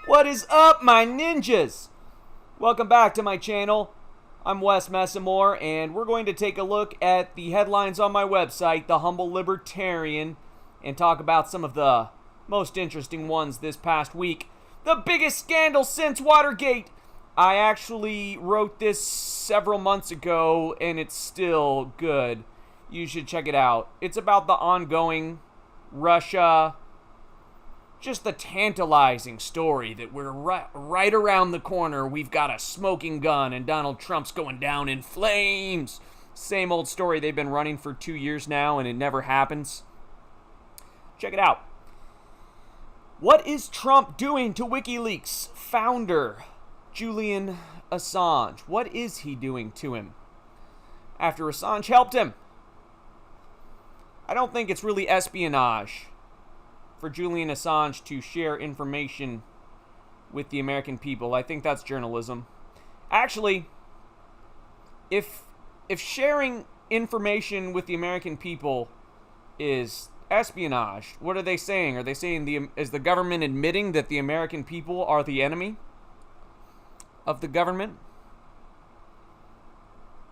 What is up, my ninjas? Welcome back to my channel. I'm Wes Messamore, and we're going to take a look at the headlines on my website, The Humble Libertarian, and talk about some of the most interesting ones this past week. The biggest scandal since Watergate! I actually wrote this several months ago, and it's still good. You should check it out. It's about the ongoing Russia, just the tantalizing story that we're right around the corner. We've got a smoking gun and Donald Trump's going down in flames. Same old story they've been running for 2 years now, and it never happens. Check it out. What is Trump doing to WikiLeaks founder Julian Assange? What is he doing to him after Assange helped him? I don't think it's really espionage for Julian Assange to share information with the American people. I think that's journalism. Actually, if sharing information with the American people is espionage, what are they saying? Are they saying is the government admitting that the American people are the enemy of the government?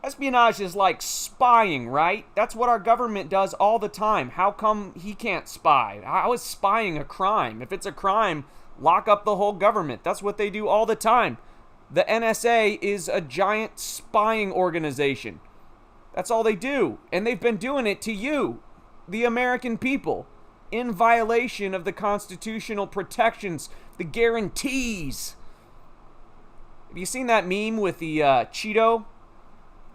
Espionage is like spying, right? That's what our government does all the time. How come he can't spy? How is spying a crime? If it's a crime, lock up the whole government. That's what they do all the time. The NSA is a giant spying organization. That's all they do. And they've been doing it to you, the American people, in violation of the constitutional protections, the guarantees. Have you seen that meme with the Cheeto?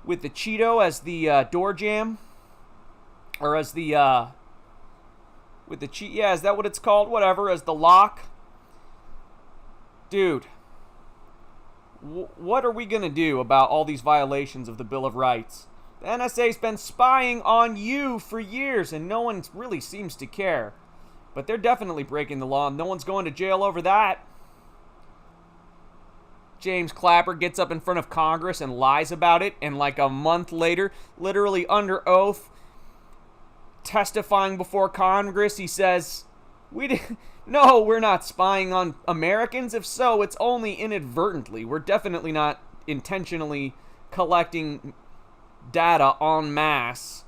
With the Cheeto as the door jamb? Or as the, with the yeah, is that what it's called? Whatever, as the lock. Dude, what are we going to do about all these violations of the Bill of Rights? The NSA's been spying on you for years, and no one really seems to care. But they're definitely breaking the law, and no one's going to jail over that. James Clapper gets up in front of Congress and lies about it, and like a month later, literally under oath, testifying before Congress, he says, no, we're not spying on Americans. If so, it's only inadvertently. We're definitely not intentionally collecting data en masse.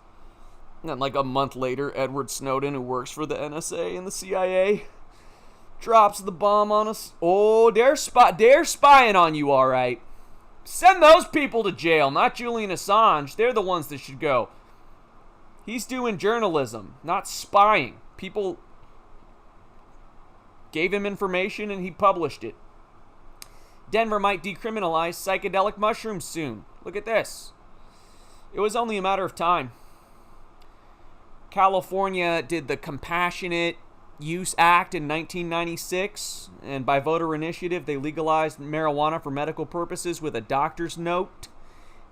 And then like a month later, Edward Snowden, who works for the NSA and the CIA, drops the bomb on us. Oh, they're spying on you, all right. Send those people to jail, not Julian Assange. They're the ones that should go. He's doing journalism, not spying. People gave him information and he published it. Denver might decriminalize psychedelic mushrooms soon. Look at this. It was only a matter of time. California did the Compassionate Use Act in 1996, and by voter initiative they legalized marijuana for medical purposes with a doctor's note,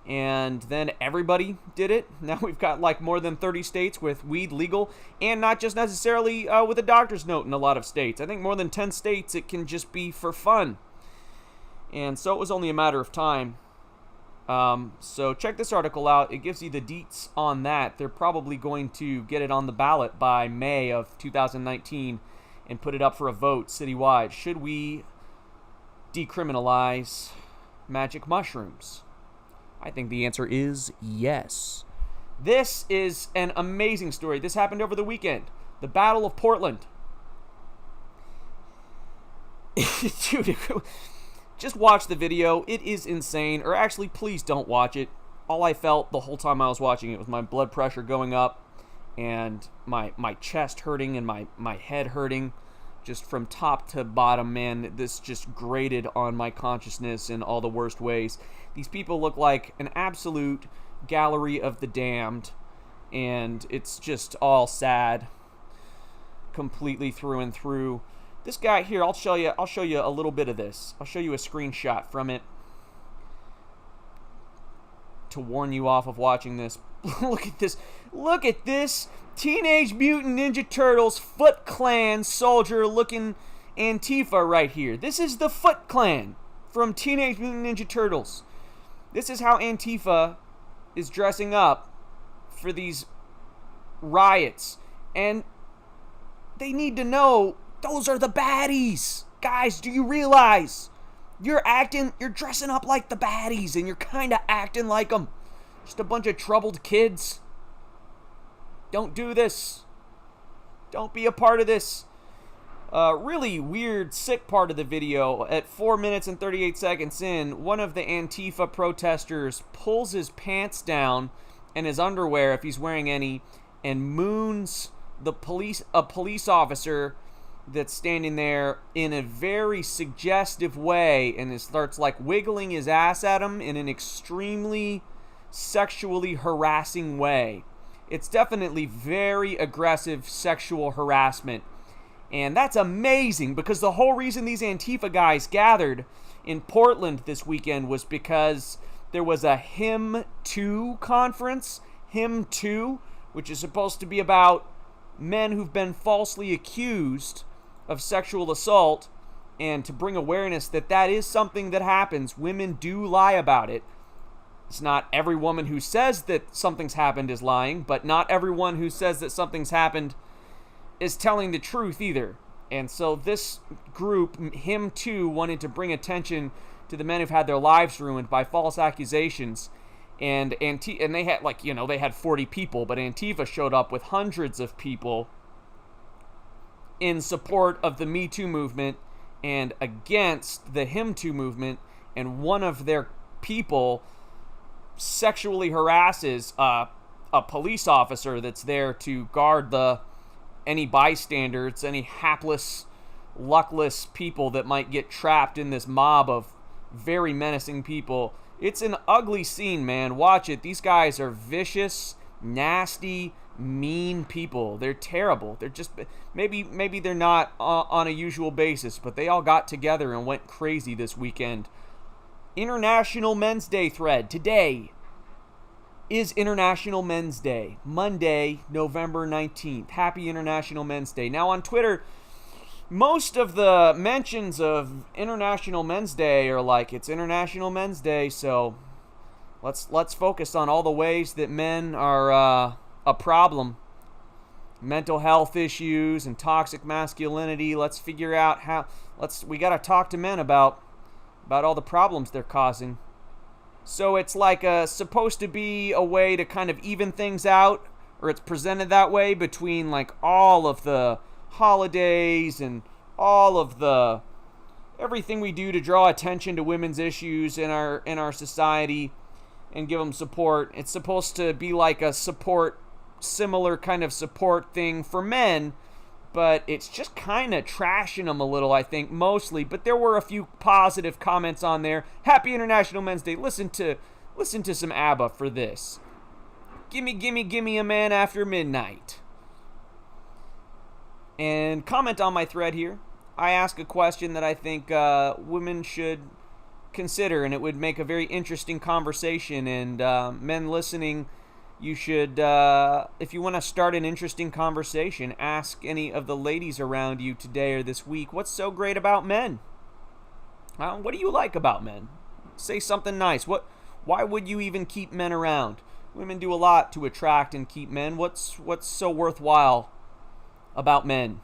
and then everybody did it. Now we've got like more than 30 states with weed legal, and not just necessarily with a doctor's note in a lot of states. I think more than 10 states it can just be for fun, and so it was only a matter of time. So check this article out. It gives you the deets on that. They're probably going to get it on the ballot by May of 2019 and put it up for a vote citywide. Should we decriminalize magic mushrooms? I think the answer is yes. This is an amazing story. This happened over the weekend. The Battle of Portland. Dude, just watch the video. It is insane. Or actually, please don't watch it. All I felt the whole time I was watching it was my blood pressure going up and my chest hurting and my head hurting. Just from top to bottom, man. This just grated on my consciousness in all the worst ways. These people look like an absolute gallery of the damned. And it's just all sad. Completely through and through. This guy here, I'll show you a little bit of this. I'll show you a screenshot from it to warn you off of watching this. Look at this. Look at this. Teenage Mutant Ninja Turtles Foot Clan soldier looking Antifa right here. This is the Foot Clan from Teenage Mutant Ninja Turtles. This is how Antifa is dressing up for these riots. And they need to know those are the baddies. Guys, do you realize you're dressing up like the baddies and you're kind of acting like them? Just a bunch of troubled kids. Don't do this. Don't be a part of this. Really weird, sick part of the video. At 4 minutes and 38 seconds in, one of the Antifa protesters pulls his pants down and his underwear, if he's wearing any, and moons a police officer that's standing there in a very suggestive way, and starts like wiggling his ass at him in an extremely sexually harassing way. It's definitely very aggressive sexual harassment. And that's amazing, because the whole reason these Antifa guys gathered in Portland this weekend was because there was a Him Too conference. Him Too, which is supposed to be about men who've been falsely accused of sexual assault, and to bring awareness that that is something that happens. Women do lie about it. It's not every woman who says that something's happened is lying, but not everyone who says that something's happened is telling the truth either. And so this group, Him Too, wanted to bring attention to the men who've had their lives ruined by false accusations. And they had, like, you know, they had 40 people, but Antifa showed up with hundreds of people in support of the Me Too movement and against the Him Too movement. And one of their people sexually harasses a police officer that's there to guard any bystanders, any hapless, luckless people that might get trapped in this mob of very menacing people. It's an ugly scene, man. Watch it. These guys are vicious, nasty, mean people. They're terrible. They're just, maybe they're not on a usual basis, but they all got together and went crazy this weekend. International Men's Day thread. Today is International Men's Day. Monday, November 19th. Happy International Men's Day. Now on Twitter, most of the mentions of International Men's Day are like, it's International Men's Day, so let's focus on all the ways that men are a problem. Mental health issues and toxic masculinity. Let's figure out we got to talk to men about all the problems they're causing. So it's like supposed to be a way to kind of even things out, or it's presented that way, between like all of the holidays and all of the everything we do to draw attention to women's issues in our society and give them support. It's supposed to be like a similar kind of support thing for men, but it's just kind of trashing them a little, I think, mostly. But there were a few positive comments on there. Happy International Men's Day. Listen to some ABBA for this. Gimme, gimme, gimme a man after midnight. And comment on my thread here. I ask a question that I think women should consider, and it would make a very interesting conversation. And men listening, you should, if you want to start an interesting conversation, ask any of the ladies around you today or this week, what's so great about men? What do you like about men? Say something nice. Why would you even keep men around? Women do a lot to attract and keep men. What's so worthwhile about men?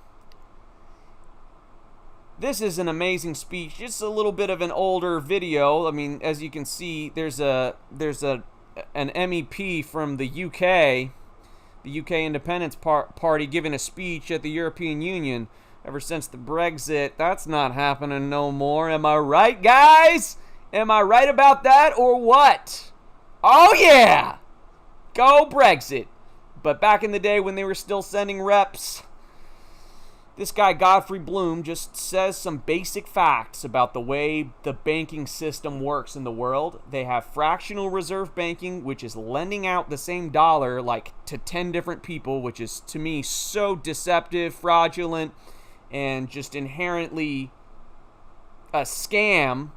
This is an amazing speech. Just a little bit of an older video. I mean, as you can see, there's an MEP from the UK Independence Party, giving a speech at the European Union. Ever since the Brexit, that's not happening no more. Am I right, guys? Am I right about that, or what? Oh yeah! Go Brexit. But back in the day when they were still sending reps, this guy Godfrey Bloom just says some basic facts about the way the banking system works in the world. They have fractional reserve banking, which is lending out the same dollar like to 10 different people, which is to me so deceptive, fraudulent, and just inherently a scam.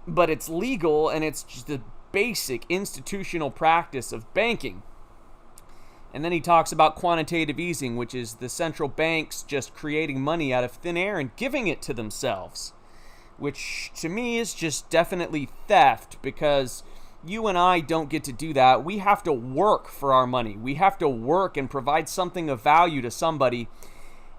But it's legal, and it's just a basic institutional practice of banking. And then he talks about quantitative easing, which is the central banks just creating money out of thin air and giving it to themselves, which to me is just definitely theft, because you and I don't get to do that. We have to work for our money. We have to work and provide something of value to somebody.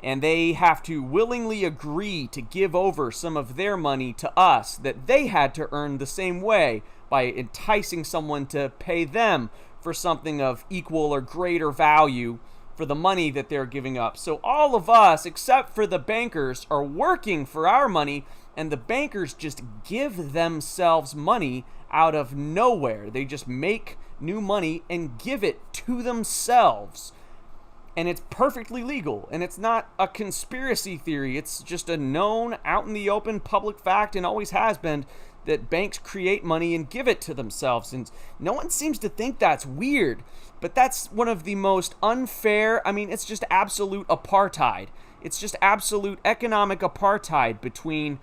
and they have to willingly agree to give over some of their money to us that they had to earn the same way by enticing someone to pay them for something of equal or greater value for the money that they're giving up. So all of us, except for the bankers, are working for our money, and the bankers just give themselves money out of nowhere. They just make new money and give it to themselves. And it's perfectly legal, and it's not a conspiracy theory. It's just a known, out in the open public fact, and always has been, that banks create money and give it to themselves. And no one seems to think that's weird, but that's one of the most unfair, I mean, it's just absolute apartheid. It's just absolute economic apartheid between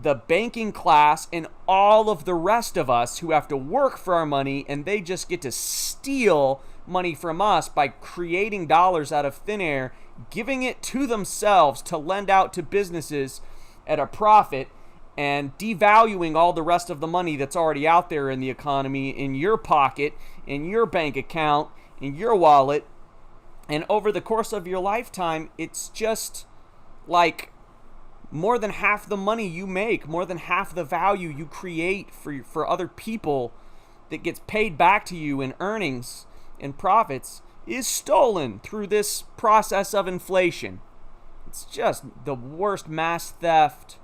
the banking class and all of the rest of us who have to work for our money, and they just get to steal money from us by creating dollars out of thin air, giving it to themselves to lend out to businesses at a profit, and devaluing all the rest of the money that's already out there in the economy, in your pocket, in your bank account, in your wallet. And over the course of your lifetime, it's just like more than half the money you make, more than half the value you create for other people that gets paid back to you in earnings and profits is stolen through this process of inflation. It's just the worst mass theft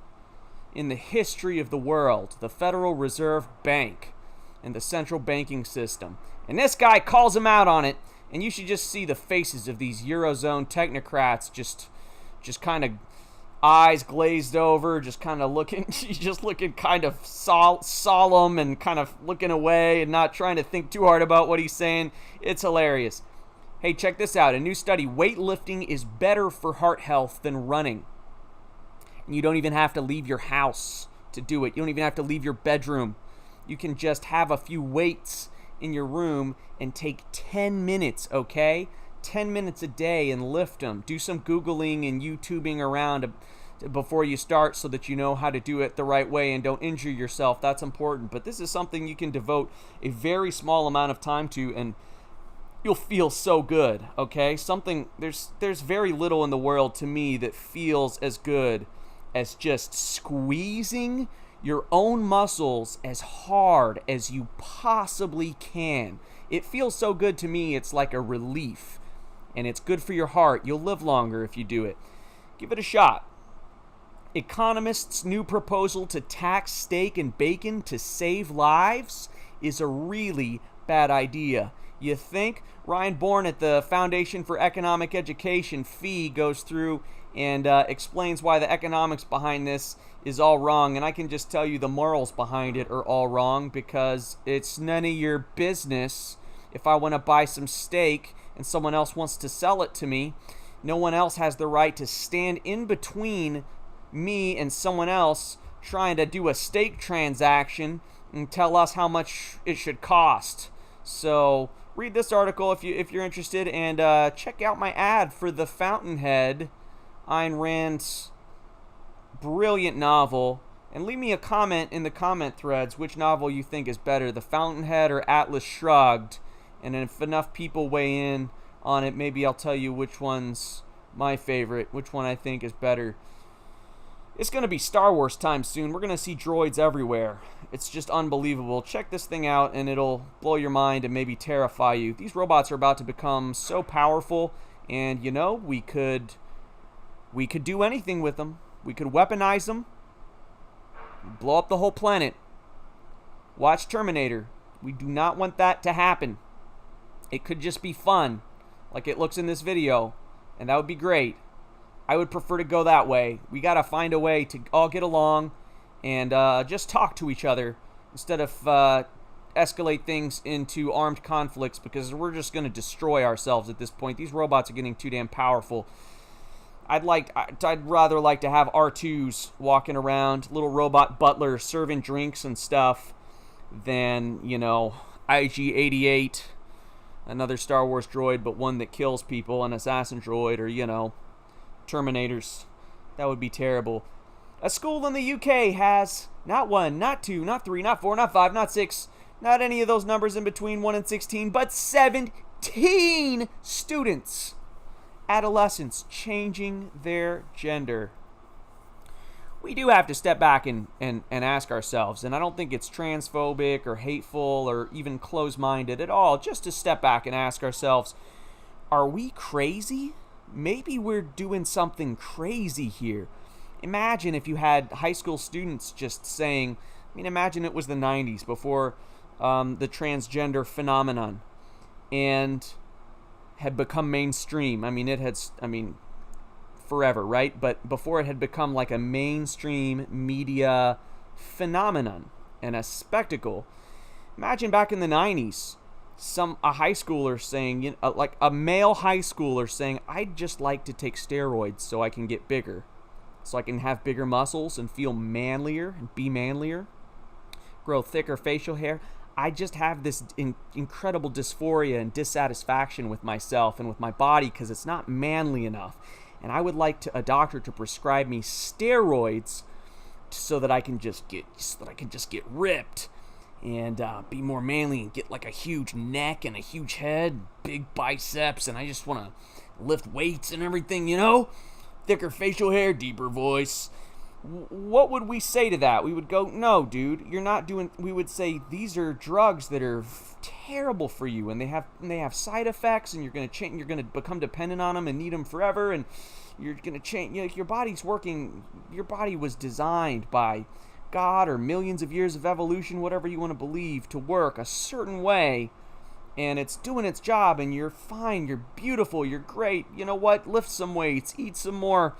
in the history of the world. The Federal Reserve Bank and the central banking system. And this guy calls him out on it, and you should just see the faces of these Eurozone technocrats just kind of eyes glazed over, just kind of looking, just looking kind of solemn and kind of looking away and not trying to think too hard about what he's saying. It's hilarious. Hey, check this out. A new study, weightlifting is better for heart health than running. And you don't even have to leave your house to do it. You don't even have to leave your bedroom. You can just have a few weights in your room and take 10 minutes, okay? 10 minutes a day and lift them. Do some Googling and YouTubing around before you start so that you know how to do it the right way and don't injure yourself. That's important. But this is something you can devote a very small amount of time to, and you'll feel so good, okay? There's very little in the world to me that feels as good as just squeezing your own muscles as hard as you possibly can. It feels so good to me, it's like a relief. And it's good for your heart. You'll live longer if you do it. Give it a shot. Economists' new proposal to tax steak and bacon to save lives is a really bad idea. You think? Ryan Bourne at the Foundation for Economic Education, FEE, goes through and explains why the economics behind this is all wrong. And I can just tell you the morals behind it are all wrong, because it's none of your business if I want to buy some steak and someone else wants to sell it to me. No one else has the right to stand in between me and someone else trying to do a steak transaction and tell us how much it should cost. So read this article if you're interested, and check out my ad for The Fountainhead, Ayn Rand's brilliant novel, and leave me a comment in the comment threads which novel you think is better, The Fountainhead or Atlas Shrugged. And if enough people weigh in on it, maybe I'll tell you which one's my favorite, which one I think is better. It's going to be Star Wars time soon. We're going to see droids everywhere. It's just unbelievable. Check this thing out and it'll blow your mind and maybe terrify you. These robots are about to become so powerful, and you know, we could do anything with them. We could weaponize them, blow up the whole planet. Watch Terminator. We do not want that to happen. It could just be fun, like it looks in this video, and that would be great. I would prefer to go that way. We got to find a way to all get along and just talk to each other instead of escalate things into armed conflicts, because we're just going to destroy ourselves at this point. These robots are getting too damn powerful. I'd rather like to have R2s walking around, little robot butlers serving drinks and stuff, than, you know, IG-88, another Star Wars droid, but one that kills people, an assassin droid, or, you know, Terminators. That would be terrible. A school in the UK has not 1, not 2, not 3, not 4, not 5, not 6, not any of those numbers in between 1 and 16, but 17 students adolescents changing their gender. We do have to step back and ask ourselves, and I don't think it's transphobic or hateful or even closed-minded at all, just to step back and ask ourselves, are we crazy? Maybe we're doing something crazy here. Imagine if you had high school students just saying, imagine it was the 90s before the transgender phenomenon and had become mainstream. Forever, right? But before it had become like a mainstream media phenomenon and a spectacle. Imagine back in the 90s, a high schooler saying, like a male high schooler saying, I'd just like to take steroids so I can get bigger, so I can have bigger muscles and feel manlier and be manlier, grow thicker facial hair. I just have this incredible dysphoria and dissatisfaction with myself and with my body because it's not manly enough. And I would like a doctor to prescribe me steroids so that I can just get ripped and be more manly and get like a huge neck and a huge head, big biceps, and I just want to lift weights and everything, thicker facial hair, deeper voice. What would we say to that? We would go, no, dude, you're not doing. We would say these are drugs that are terrible for you, and they have side effects, and you're going to change. You're going to become dependent on them and need them forever, and you're going to change. Your body's working. Your body was designed by God or millions of years of evolution, whatever you want to believe, to work a certain way, and it's doing its job, and you're fine. You're beautiful. You're great. You know what? Lift some weights. Eat some more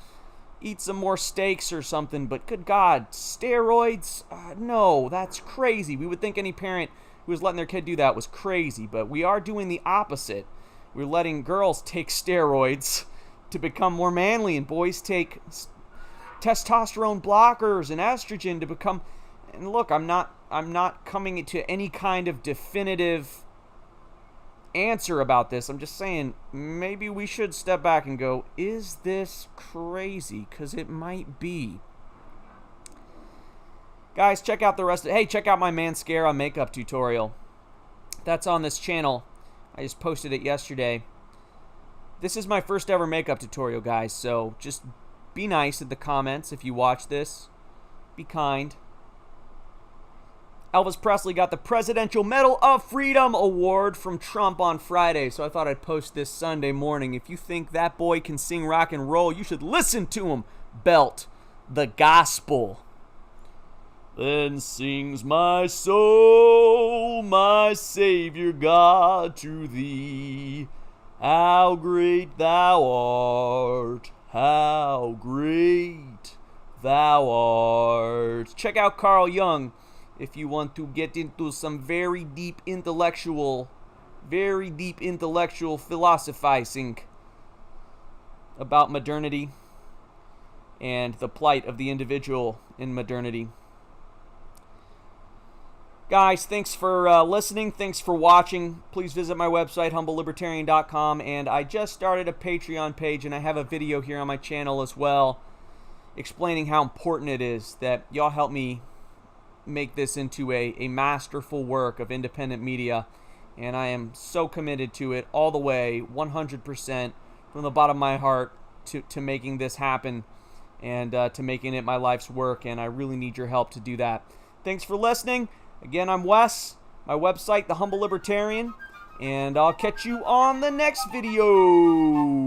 steaks or something, but good God, steroids? No, that's crazy. We would think any parent who was letting their kid do that was crazy, but we are doing the opposite. We're letting girls take steroids to become more manly, and boys take testosterone blockers and estrogen to become. And look, I'm not coming to any kind of definitive answer about this. I'm just saying maybe we should step back and go, is this crazy? Because it might be. Guys, check out check out my mascara makeup tutorial. That's on this channel. I just posted it yesterday. This is my first ever makeup tutorial, guys, so just be nice in the comments if you watch this. Be kind. Elvis Presley got the Presidential Medal of Freedom Award from Trump on Friday, so I thought I'd post this Sunday morning. If you think that boy can sing rock and roll, you should listen to him belt the gospel. Then sings my soul, my Savior God, to thee. How great thou art, how great thou art. Check out Carl Jung if you want to get into some very deep intellectual philosophizing about modernity and the plight of the individual in modernity. Guys, thanks for listening. Thanks for watching. Please visit my website, humblelibertarian.com, and I just started a Patreon page, and I have a video here on my channel as well explaining how important it is that y'all help me make this into a masterful work of independent media, and I am so committed to it all the way, 100% from the bottom of my heart to making this happen and to making it my life's work, and I really need your help to do that. Thanks for listening. Again, I'm Wes, my website, The Humble Libertarian, and I'll catch you on the next video.